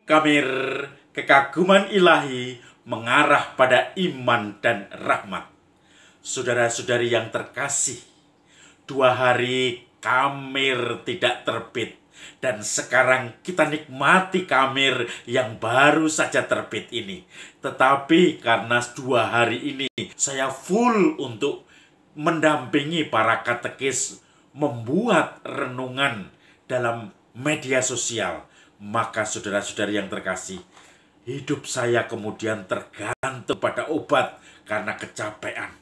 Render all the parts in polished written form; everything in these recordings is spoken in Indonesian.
Kamir kekaguman ilahi mengarah pada iman dan rahmat. Saudara-saudari yang terkasih, 2 hari Kamir tidak terbit, dan sekarang kita nikmati Kamir yang baru saja terbit ini. Tetapi karena 2 hari ini saya full untuk mendampingi para katekis membuat renungan dalam media sosial, maka saudara-saudari yang terkasih, hidup saya kemudian tergantung pada obat karena kecapean.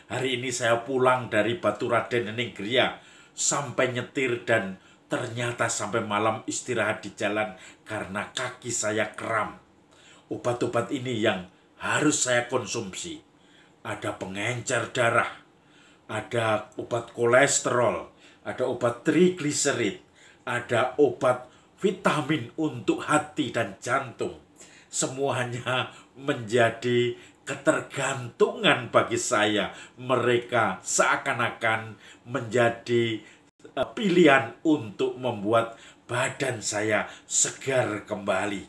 Hari ini saya pulang dari Baturaden Nenggria sampai nyetir dan ternyata sampai malam istirahat di jalan karena kaki saya kram. Obat-obat ini yang harus saya konsumsi. Ada pengencer darah, ada obat kolesterol, ada obat trigliserid, ada obat vitamin untuk hati dan jantung. Semuanya menjadi ketergantungan bagi saya. Mereka seakan-akan menjadi pilihan untuk membuat badan saya segar kembali.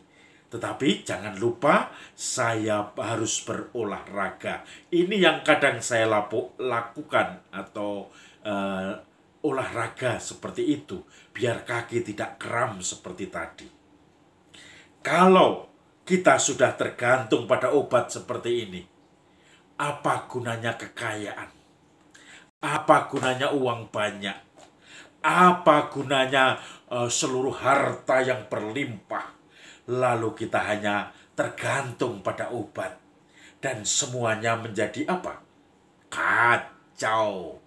Tetapi jangan lupa saya harus berolahraga. Ini yang kadang saya lakukan atau olahraga seperti itu, biar kaki tidak kram seperti tadi. Kalau kita sudah tergantung pada obat seperti ini, apa gunanya kekayaan? Apa gunanya uang banyak? Apa gunanya seluruh harta yang berlimpah? Lalu kita hanya tergantung pada obat. Dan semuanya menjadi apa? Kacau.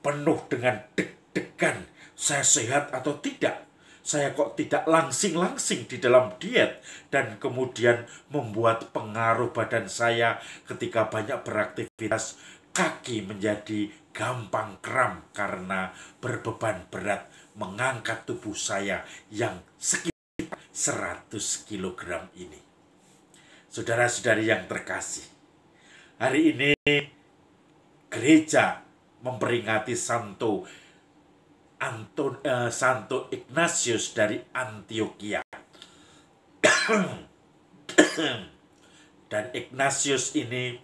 Penuh dengan deg-degan. Saya sehat atau tidak? Saya kok tidak langsing-langsing di dalam diet? Dan kemudian membuat pengaruh badan saya ketika banyak beraktivitas. Kaki menjadi gampang kram karena berbeban berat mengangkat tubuh saya yang sekitar 100 kilogram ini. Saudara-saudari yang terkasih, hari ini gereja memperingati Santo Ignatius dari Antioquia. Dan Ignatius ini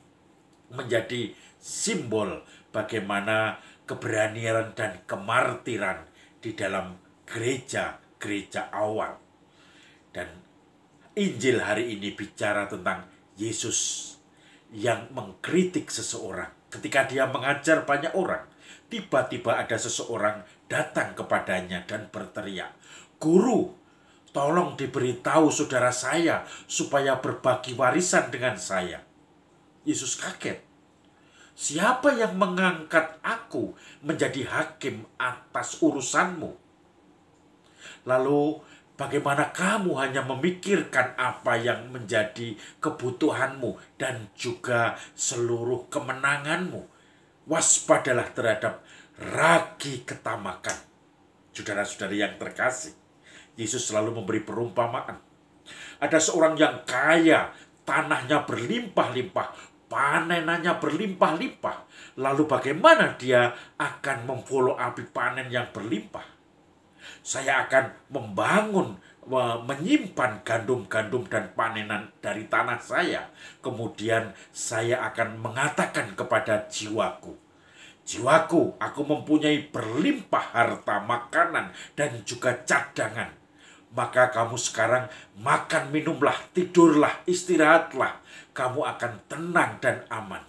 menjadi simbol bagaimana keberanian dan kemartiran di dalam gereja awal. Dan Injil hari ini bicara tentang Yesus yang mengkritik seseorang. Ketika dia mengajar banyak orang, tiba-tiba ada seseorang datang kepadanya dan berteriak, "Guru, tolong diberitahu saudara saya supaya berbagi warisan dengan saya." Yesus kaget. "Siapa yang mengangkat aku menjadi hakim atas urusanmu? Lalu bagaimana kamu hanya memikirkan apa yang menjadi kebutuhanmu dan juga seluruh kemenanganmu? Waspadalah terhadap ragi ketamakan." Saudara-saudari yang terkasih, Yesus selalu memberi perumpamaan. Ada seorang yang kaya, tanahnya berlimpah-limpah, panenannya berlimpah-limpah. Lalu bagaimana dia akan memfollow up panen yang berlimpah? "Saya akan menyimpan gandum-gandum dan panenan dari tanah saya. Kemudian saya akan mengatakan kepada jiwaku, 'Jiwaku, aku mempunyai berlimpah harta makanan dan juga cadangan. Maka kamu sekarang makan, minumlah, tidurlah, istirahatlah. Kamu akan tenang dan aman.'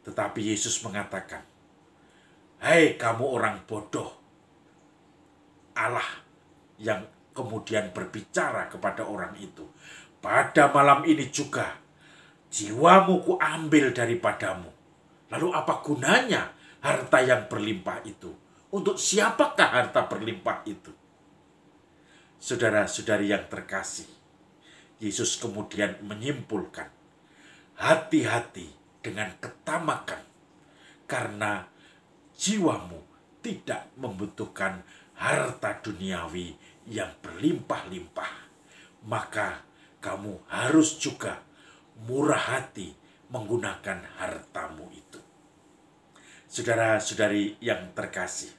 Tetapi Yesus mengatakan, 'Hai kamu orang bodoh.' Allah yang kemudian berbicara kepada orang itu, 'Pada malam ini juga jiwamu kuambil daripadamu. Lalu apa gunanya harta yang berlimpah itu? Untuk siapakah harta berlimpah itu?' Saudara-saudari yang terkasih, Yesus kemudian menyimpulkan, hati-hati dengan ketamakan, karena jiwamu tidak membutuhkan harta duniawi yang berlimpah-limpah. Maka kamu harus juga murah hati menggunakan hartamu itu." Saudara-saudari yang terkasih,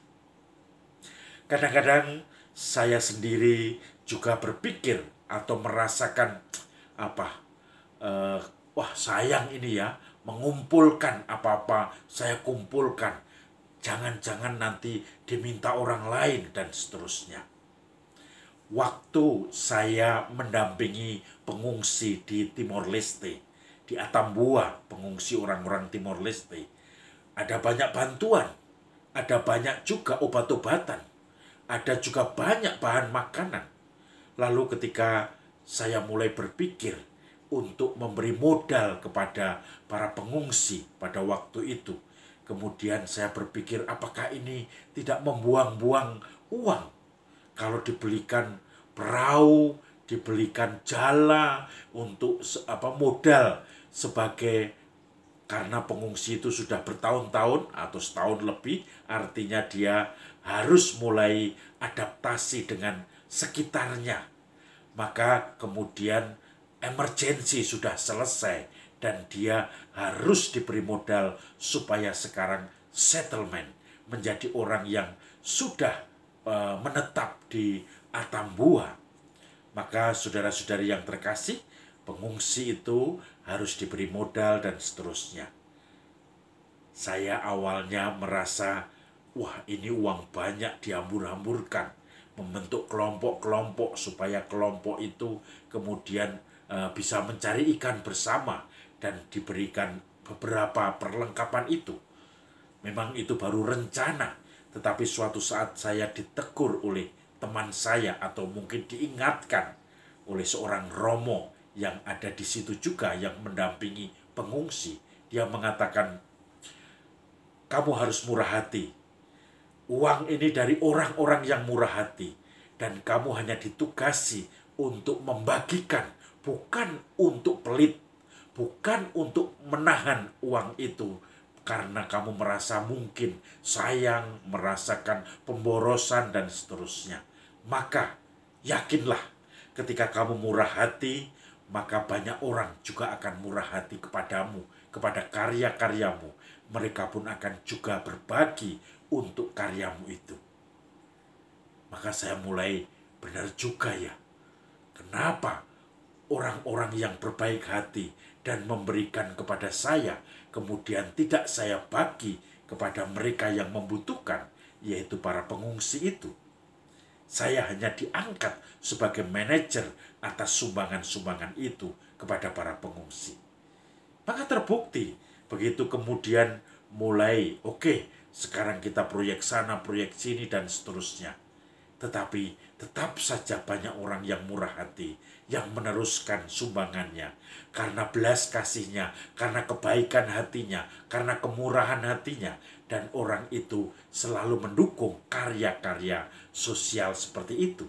kadang-kadang saya sendiri juga berpikir atau merasakan apa, wah sayang ini ya, mengumpulkan apa-apa saya kumpulkan, jangan-jangan nanti diminta orang lain dan seterusnya. Waktu saya mendampingi pengungsi di Timor Leste, di Atambua, pengungsi orang-orang Timor Leste, ada banyak bantuan, ada banyak juga obat-obatan, ada juga banyak bahan makanan. Lalu ketika saya mulai berpikir untuk memberi modal kepada para pengungsi pada waktu itu, kemudian saya berpikir apakah ini tidak membuang-buang uang kalau dibelikan perahu, dibelikan jala untuk modal sebagai, karena pengungsi itu sudah bertahun-tahun atau setahun lebih, artinya dia harus mulai adaptasi dengan sekitarnya. Maka kemudian emergensi sudah selesai dan dia harus diberi modal supaya sekarang settlement, menjadi orang yang sudah menetap di Atambua. Maka saudara-saudari yang terkasih, pengungsi itu harus diberi modal dan seterusnya. Saya awalnya merasa, wah ini uang banyak dihambur-hamburkan, membentuk kelompok-kelompok supaya kelompok itu kemudian bisa mencari ikan bersama dan diberikan beberapa perlengkapan itu. Memang itu baru rencana, tetapi suatu saat saya ditegur oleh teman saya atau mungkin diingatkan oleh seorang romo yang ada di situ juga yang mendampingi pengungsi. Dia mengatakan, kamu harus murah hati. Uang ini dari orang-orang yang murah hati dan kamu hanya ditugasi untuk membagikan, bukan untuk pelit, bukan untuk menahan uang itu karena kamu merasa mungkin sayang, merasakan pemborosan dan seterusnya. Maka yakinlah, ketika kamu murah hati, maka banyak orang juga akan murah hati kepadamu, kepada karya-karyamu. Mereka pun akan juga berbagi untuk karyamu itu. Maka saya mulai, benar juga ya, kenapa orang-orang yang berbaik hati dan memberikan kepada saya, kemudian tidak saya bagi kepada mereka yang membutuhkan, yaitu para pengungsi itu. Saya hanya diangkat sebagai manajer atas sumbangan-sumbangan itu kepada para pengungsi. Maka terbukti, begitu kemudian mulai, oke, sekarang kita proyek sana, proyek sini, dan seterusnya. Tetapi tetap saja banyak orang yang murah hati, yang meneruskan sumbangannya. Karena belas kasihnya, karena kebaikan hatinya, karena kemurahan hatinya. Dan orang itu selalu mendukung karya-karya sosial seperti itu.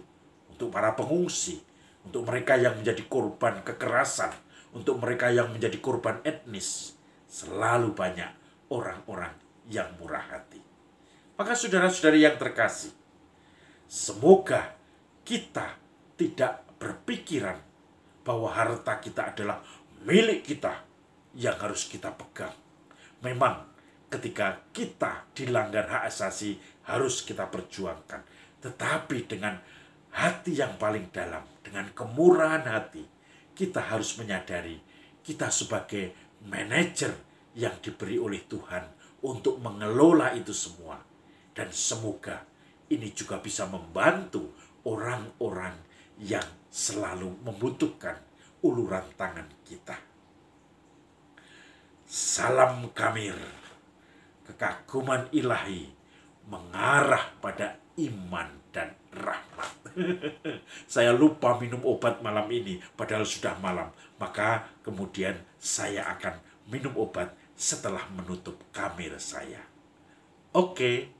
Untuk para pengungsi, untuk mereka yang menjadi korban kekerasan, untuk mereka yang menjadi korban etnis. Selalu banyak orang-orang yang murah hati. Maka saudara-saudari yang terkasih, semoga kita tidak berpikiran bahwa harta kita adalah milik kita yang harus kita pegang. Memang ketika kita dilanggar hak asasi harus kita perjuangkan. Tetapi dengan hati yang paling dalam, dengan kemurahan hati, kita harus menyadari kita sebagai manajer yang diberi oleh Tuhan untuk mengelola itu semua. Dan semoga ini juga bisa membantu orang-orang yang selalu membutuhkan uluran tangan kita. Salam Kamir, kekaguman ilahi mengarah pada iman dan rahmat. Saya lupa minum obat malam ini, padahal sudah malam. Maka kemudian saya akan minum obat setelah menutup kamera saya. Oke.